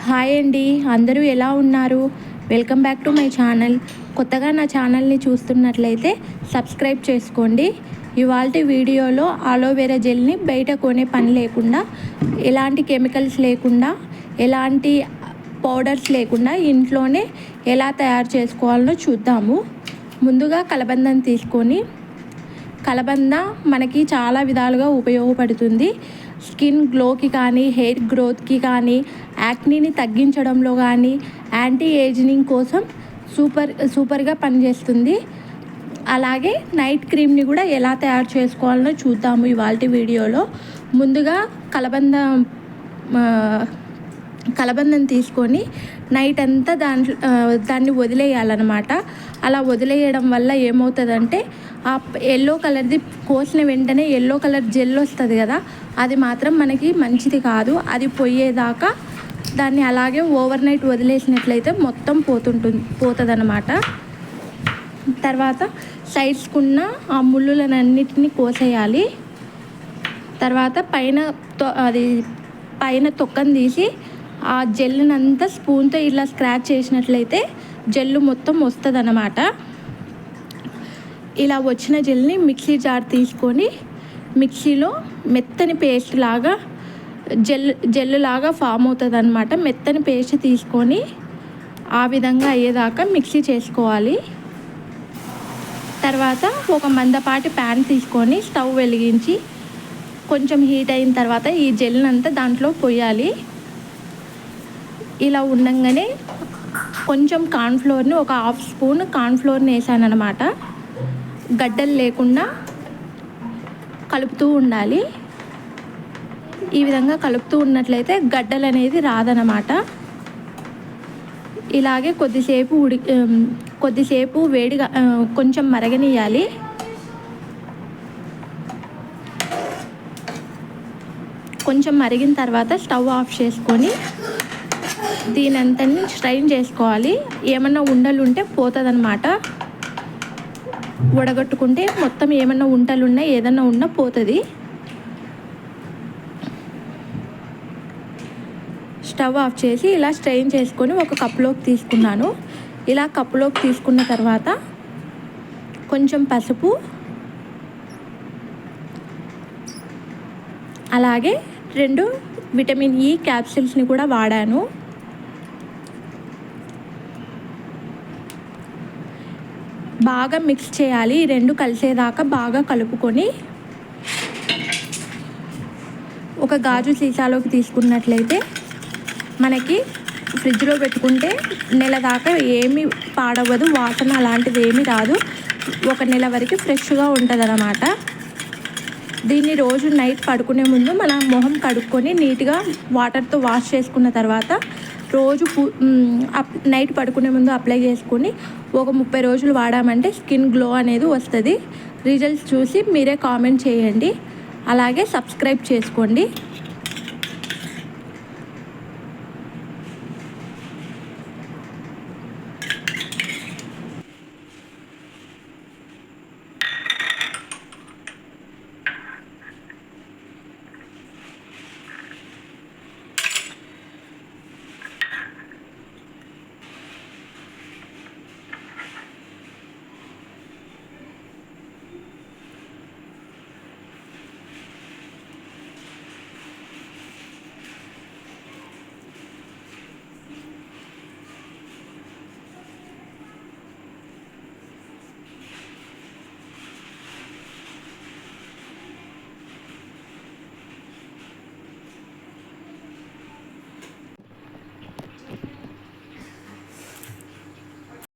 Hi అండి, అందరూ ఎలా ఉన్నారు? Welcome back to my channel. కొత్తగా నా ఛానల్ని చూస్తున్నట్లయితే సబ్స్క్రైబ్ చేసుకోండి. ఇవాల్టి వీడియోలో అలోవెరా జెల్ని బయట కొనే పని లేకుండా, ఎలాంటి కెమికల్స్ లేకుండా, ఎలాంటి పౌడర్స్ లేకుండా ఇంట్లోనే ఎలా తయారు చేసుకోవాలో చూద్దాము. ముందుగా కలబందను తీసుకొని, కలబంద మనకి చాలా విధాలుగా ఉపయోగపడుతుంది. స్కిన్ గ్లోకి కానీ, హెయిర్ గ్రోత్కి కానీ, యాక్నీని తగ్గించడంలో కానీ, యాంటీ ఏజింగ్ కోసం సూపర్గా పనిచేస్తుంది. అలాగే నైట్ క్రీమ్ని కూడా ఎలా తయారు చేసుకోవాలో చూద్దాము ఇవాల్టి వీడియోలో. ముందుగా కలబందను తీసుకొని నైట్ అంతా దాన్ని వదిలేయాలన్నమాట. అలా వదిలేయడం వల్ల ఏమవుతుందంటే, ఆ ఎల్లో కలర్ది కోసిన వెంటనే ఎల్లో కలర్ జెల్ వస్తుంది కదా, అది మాత్రం మనకి మంచిది కాదు. అది పోయేదాకా దాన్ని అలాగే ఓవర్ నైట్ వదిలేసినట్లయితే మొత్తం పోతుందన్నమాట. తర్వాత సైడ్స్కున్న ఆ ముళ్ళులన్నిటిని కోసేయాలి. తర్వాత పైన తొక్కను తీసి ఆ జెల్లునంతా స్పూన్తో ఇలా స్క్రాచ్ చేసినట్లయితే జెల్లు మొత్తం వస్తుంది అన్నమాట. ఇలా వచ్చిన జెల్ని మిక్సీ జార్ తీసుకొని మిక్సీలో మెత్తని పేస్ట్ లాగా జెల్ లాగా ఫామ్ అవుతుంది అన్నమాట. మెత్తని పేస్ట్ తీసుకొని ఆ విధంగా అయ్యేదాకా మిక్సీ చేసుకోవాలి. తర్వాత ఒక మందపాటి ప్యాన్ తీసుకొని స్టవ్ వెలిగించి కొంచెం హీట్ అయిన తర్వాత ఈ జెల్నంతా దాంట్లో పోయాలి. ఇలా ఉండగానే కొంచెం కార్న్ఫ్లోర్ని, ఒక హాఫ్ స్పూన్ కార్న్ఫ్లోర్ని వేసాను అనమాట. గడ్డలు లేకుండా కలుపుతూ ఉండాలి. ఈ విధంగా కలుపుతూ ఉన్నట్లయితే గడ్డలు అనేది రాదనమాట. ఇలాగే కొద్దిసేపు వేడిగా కొంచెం మరగనియాలి. కొంచెం మరిగిన తర్వాత స్టవ్ ఆఫ్ చేసుకొని దీనంతని స్ట్రైన్ చేసుకోవాలి. ఏమన్నా ఉండలు ఉంటే పోతుందన్నమాట. వడగట్టుకుంటే మొత్తం ఏమన్నా ఉంటలున్నా ఏదన్నా ఉన్నా పోతుంది. స్టవ్ ఆఫ్ చేసి ఇలా స్ట్రెయిన్ చేసుకొని ఒక కప్లోకి తీసుకున్నాను. ఇలా కప్లోకి తీసుకున్న తర్వాత కొంచెం పసుపు, అలాగే 2 విటమిన్ ఈ క్యాప్సిల్స్ని కూడా వాడాను. బాగా మిక్స్ చేయాలి. 2 కలిసేదాకా బాగా కలుపుకొని ఒక గాజు సీసాలోకి తీసుకున్నట్లయితే మనకి ఫ్రిడ్జ్లో పెట్టుకుంటే నెల దాకా ఏమీ పాడవదు, వాసన అలాంటిది ఏమీ రాదు. 1 నెల వరకు ఫ్రెష్గా ఉంటుంది అన్నమాట. దీన్ని రోజు నైట్ పడుకునే ముందు మన మొహం కడుక్కొని నీట్గా వాటర్తో వాష్ చేసుకున్న తర్వాత రోజు నైట్ పడుకునే ముందు అప్లై చేసుకొని ఒక 30 రోజులు వాడామంటే స్కిన్ గ్లో అనేది వస్తుంది. రిజల్ట్స్ చూసి మీరే కామెంట్ చేయండి. అలాగే సబ్స్క్రైబ్ చేసుకోండి.